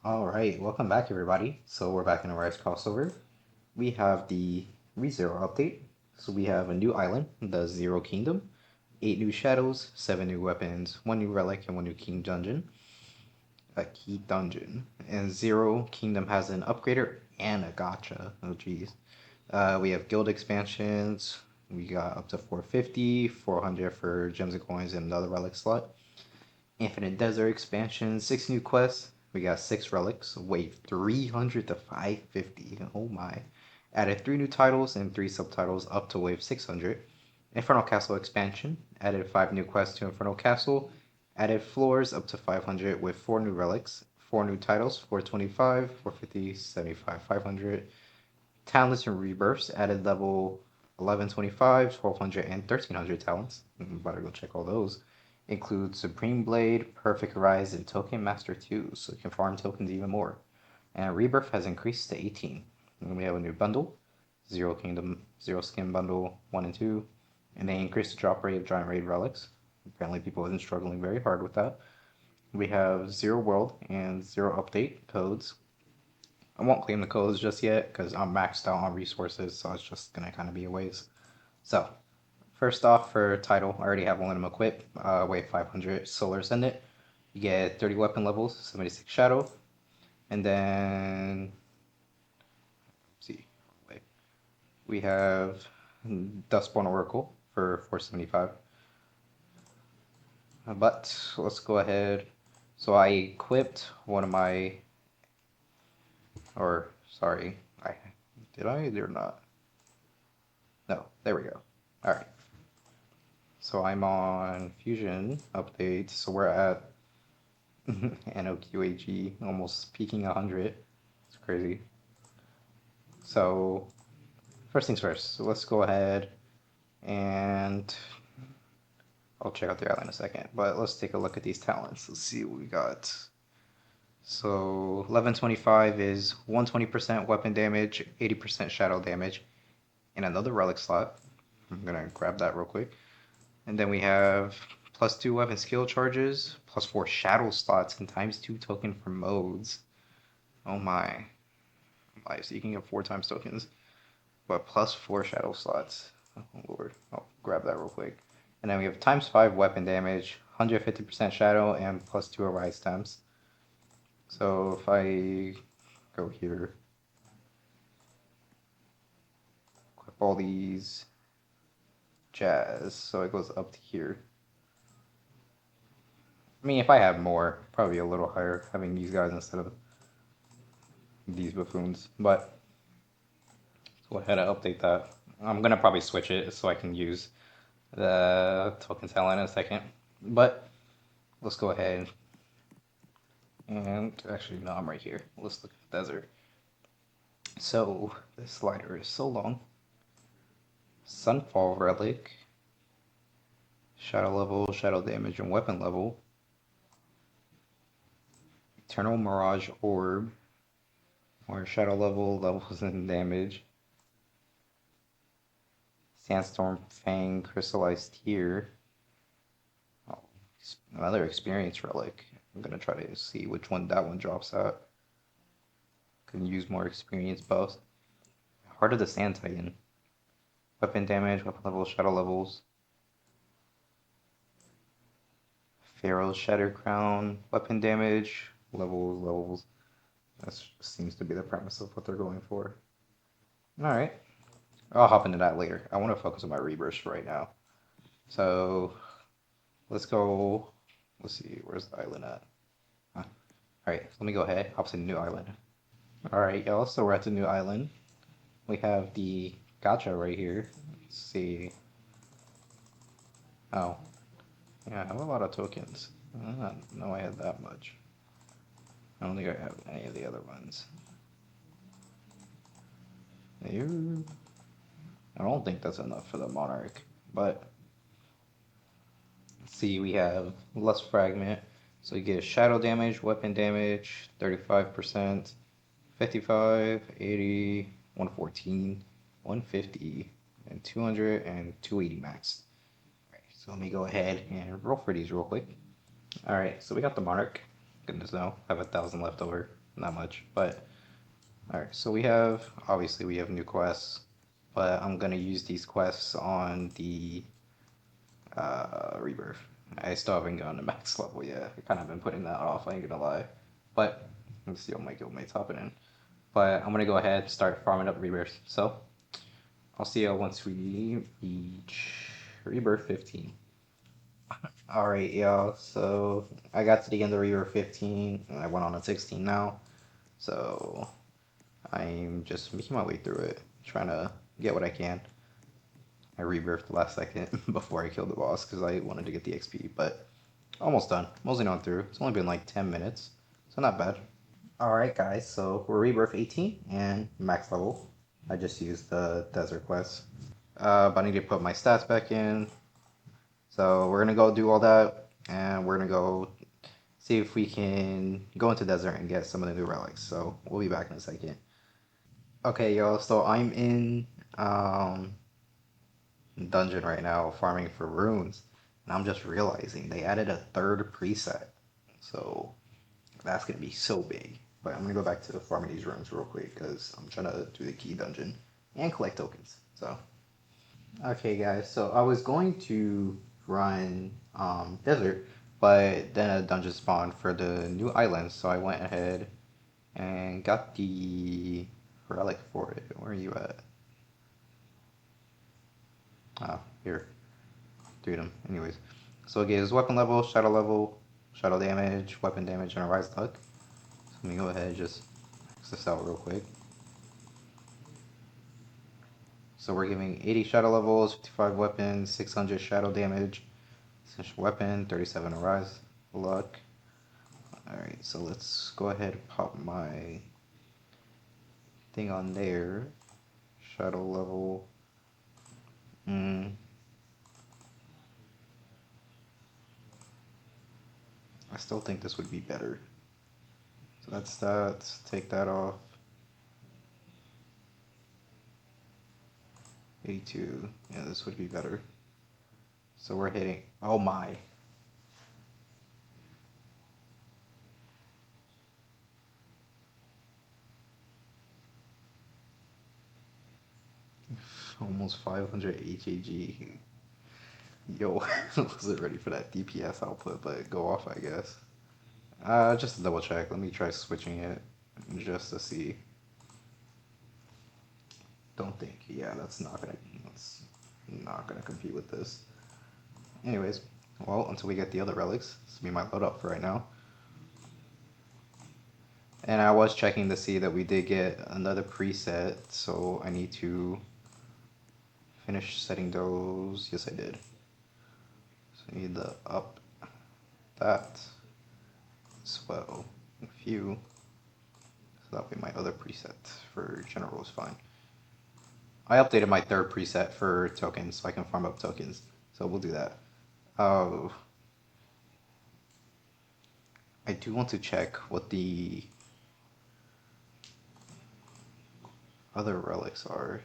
Alright, welcome back everybody. So we're back in a Rise crossover. We have the ReZero update. So we have a new island, the Zero Kingdom, 8 new shadows, 7 new weapons, 1 new relic, and 1 new king dungeon. A key dungeon. And Zero Kingdom has an upgrader and a gacha. Oh geez. We have guild expansions. We got up to 450, 400 for gems and coins and another relic slot. Infinite Desert expansion, 6 new quests. We got 6 relics, wave 300 to 550. Oh my. Added 3 new titles and 3 subtitles up to wave 600. Infernal Castle expansion, added 5 new quests to Infernal Castle. Added floors up to 500 with 4 new relics, 4 new titles, 425, 450, 75, 500. Talents and rebirths, added level 1125, 1200, and 1300 talents. Better go check all those. Include Supreme Blade, Perfect Rise, and Token Master 2, so you can farm tokens even more. And Rebirth has increased to 18. And we have a new bundle, Zero Kingdom, Zero Skin Bundle 1 and 2, and they increased the drop rate of Giant Raid relics. Apparently people have been struggling very hard with that. We have Zero World and Zero Update codes. I won't claim the codes just yet because I'm maxed out on resources, so it's just gonna kind of be a waste. So, first off, for title, I already have one of them equipped. Wave 500 Solar Ascendant. You get 30 weapon levels, 76 Shadow, and then let's see, wait, we have Dustborn Oracle for 475. But let's go ahead. So I equipped one of my, or sorry, did I or not? No, there we go. All right. So I'm on Fusion update. So we're at NOQAG, almost peaking 100. It's crazy. So first things first. So let's go ahead and I'll check out the island in a second. But let's take a look at these talents. Let's see what we got. So 1125 is 120% weapon damage, 80% shadow damage, and another relic slot. I'm gonna grab that real quick. And then we have plus 2 weapon skill charges, plus 4 shadow slots, and times 2 token for modes. Oh my. So you can get 4 times tokens, but plus 4 shadow slots. Oh lord. I'll grab that real quick. And then we have times 5 weapon damage, 150% shadow, and plus 2 arise temps. So if I go here, equip all these jazz, so it goes up to here. I mean, if I had more, probably a little higher, having these guys instead of these buffoons. But let's go ahead and update that. I'm gonna probably switch it so I can use the token talent in a second. But let's go ahead and actually no, I'm right here. Let's look at the desert. So this slider is so long. Sunfall relic, shadow level, shadow damage, and weapon level. Eternal Mirage Orb, more shadow level, levels, and damage. Sandstorm Fang, Crystallized Tear. Oh, another experience relic. I'm gonna try to see which one that one drops at. Can use more experience buffs. Heart of the Sand Titan. Weapon damage, weapon level, shadow levels. Pharaoh's Shattered Crown. Weapon damage, levels. That seems to be the premise of what they're going for. Alright. I'll hop into that later. I want to focus on my rebirths right now. So let's go. Let's see, where's the island at? Huh. Alright, let me go ahead. Hop to the new island. Alright, y'all, so we're at the new island. We have the gacha right here. Let's see. Oh, yeah, I have a lot of tokens. I don't know I had that much. I don't think I have any of the other ones. I don't think that's enough for the Monarch, but see, we have Lust Fragment. So you get shadow damage, weapon damage, 35%, 55, 80, 114, 150, and 200, and 280 max. Alright, so let me go ahead and roll for these real quick. Alright, so we got the Monarch. Goodness no, I have 1,000 left over. not much. But alright, so we have, obviously we have new quests, but I'm gonna use these quests on the Rebirth. I still haven't gotten to max level yet. I kind of been putting that off, I ain't gonna lie. But, let's see what my guildmate's hopping in. But I'm gonna go ahead and start farming up Rebirth. So, I'll see you once we reach Rebirth 15. Alright, y'all, so I got to the end of Rebirth 15, and I went on a 16 now. So, I'm just making my way through it, trying to get what I can. I rebirthed the last second before I killed the boss because I wanted to get the XP, but almost done. Mostly on through. It's only been like 10 minutes, so not bad. Alright guys, so we're rebirth 18 and max level. I just used the desert quest. But I need to put my stats back in. So we're gonna go do all that, and we're gonna go see if we can go into desert and get some of the new relics. So we'll be back in a second. Okay, y'all, so I'm in dungeon right now farming for runes, and I'm just realizing they added a third preset, so that's gonna be so big. But I'm gonna go back to farming these runes real quick because I'm trying to do the key dungeon and collect tokens. So okay guys, so I was going to run desert, but then a dungeon spawned for the new island, so I went ahead and got the relic for it. Where are you at? Oh, here. Dude him. Anyways, so it gives weapon level, shadow damage, weapon damage, and a rise luck. So let me go ahead and just X this out real quick. So we're giving 80 shadow levels, 55 weapons, 600 shadow damage, essential weapon, 37 rise luck. Alright, so let's go ahead and pop my thing on there. Shadow level. I still think this would be better. So that's that. Take that off. 82. Yeah, this would be better. So we're hitting. Oh my. Almost 500 HAG. Yo, I wasn't ready for that DPS output, but go off, I guess. Just to double check, let me try switching it just to see. Don't think, yeah, that's not gonna compete with this. Anyways, well, until we get the other relics, this will be my load up for right now. And I was checking to see that we did get another preset, so I need to finish setting those. Yes, I did. So I need to up that as well. A few. So that way my other preset for general is fine. I updated my third preset for tokens so I can farm up tokens. So we'll do that. I do want to check what the other relics are.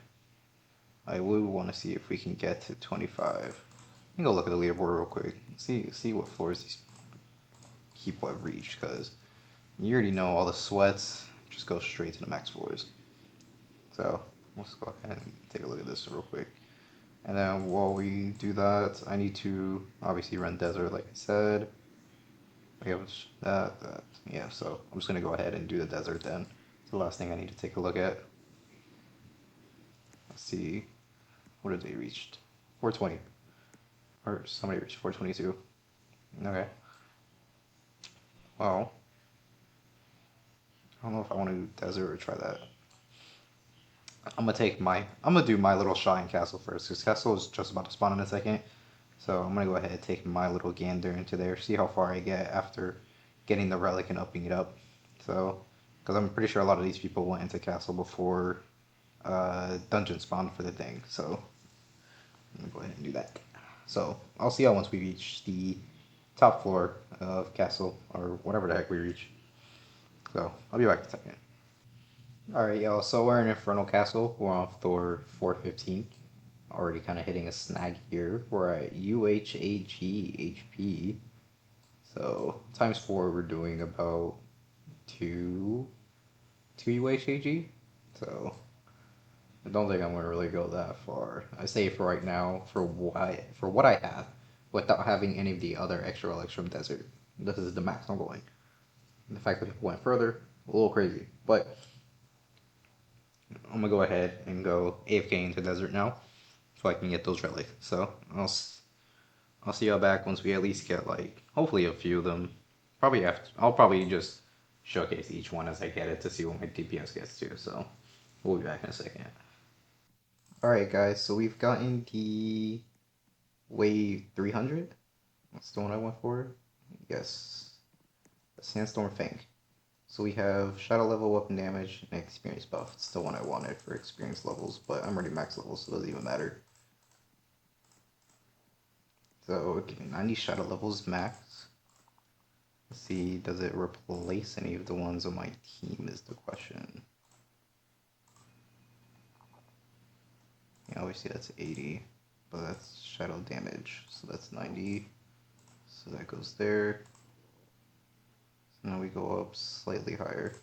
I would want to see if we can get to 25. I can go look at the leaderboard real quick. See what floors these people have reached, because you already know all the sweats just go straight to the max floors. So let's go ahead and take a look at this real quick. And then while we do that, I need to obviously run desert like I said. We have that. Yeah, so I'm just gonna go ahead and do the desert then. It's the last thing I need to take a look at. Let's see. What have they reached? 420. Or somebody reached 422. Okay. Well, I don't know if I want to do desert or try that. I'm gonna do my little shrine castle first, because castle is just about to spawn in a second. So I'm gonna go ahead and take my little gander into there, see how far I get after getting the relic and upping it up. So, because I'm pretty sure a lot of these people went into castle before dungeon spawned for the thing. So I'm gonna go ahead and do that. So I'll see y'all once we reach the top floor of castle, or whatever the heck we reach. So I'll be back in a second. Alright, y'all, so we're in Infernal Castle. We're on Thor 415. Already kind of hitting a snag here. We're at UHAG HP. So, times 4, we're doing about 2. 2 UHAG. So I don't think I'm gonna really go that far. I say for right now, for what I have, without having any of the other extra relics from Desert, this is the max I'm going. And the fact that people went further, a little crazy. But I'm gonna go ahead and go AFK into Desert now, so I can get those relics. So I'll see y'all back once we at least get like hopefully a few of them. Probably after I'll probably just showcase each one as I get it to see what my DPS gets to. So we'll be back in a second. Alright guys, so we've gotten the wave 300. That's the one I went for. Yes. The Sandstorm Fang. So we have Shadow level weapon damage and experience buff. It's the one I wanted for experience levels, but I'm already max level, so it doesn't even matter. So give me 90 shadow levels max. Let's see, does it replace any of the ones on my team is the question. Yeah, obviously that's 80, but that's shadow damage, so that's 90. So that goes there. So now we go up slightly higher.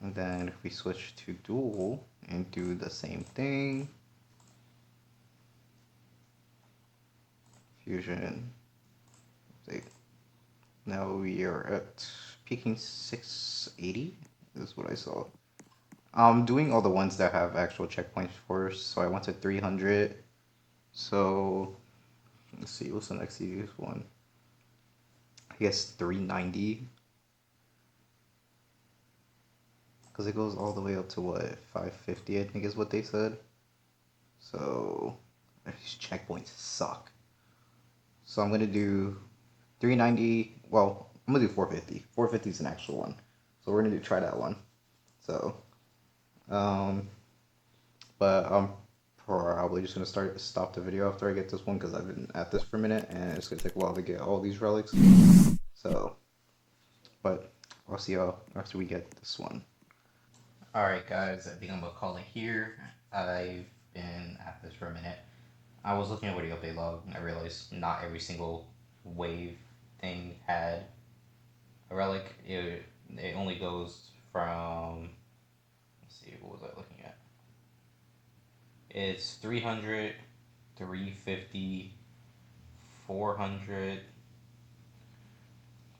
And then if we switch to dual and do the same thing, fusion, now we are at peaking 680 is what I saw. I'm doing all the ones that have actual checkpoints first, so I went to 300. So let's see, what's the next easiest one? I guess 390. Because it goes all the way up to what, 550, I think is what they said. So these checkpoints suck. So I'm gonna do 390. Well, I'm gonna do 450. 450 is an actual one, so we're gonna try that one. So, um, but I'm probably just gonna stop the video after I get this one because I've been at this for a minute and it's gonna take a while to get all these relics. So, but I'll see y'all after we get this one. Alright guys, I think I'm gonna call it here. I've been at this for a minute. I was looking over the update log and I realized not every single wave thing had a relic. It only goes from, let's see, what was I looking at? It's 300, 350, 400,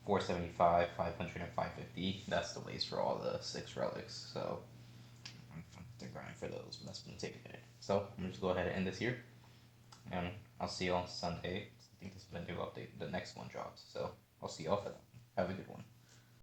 475, 500, and 550. That's the waste for all the 6 relics. So I'm to grind for those, but that's gonna take a minute. So I'm just go ahead and end this here, and I'll see you on Sunday. I think this is a new update. The next one drops, so I'll see y'all for that. Have a good one.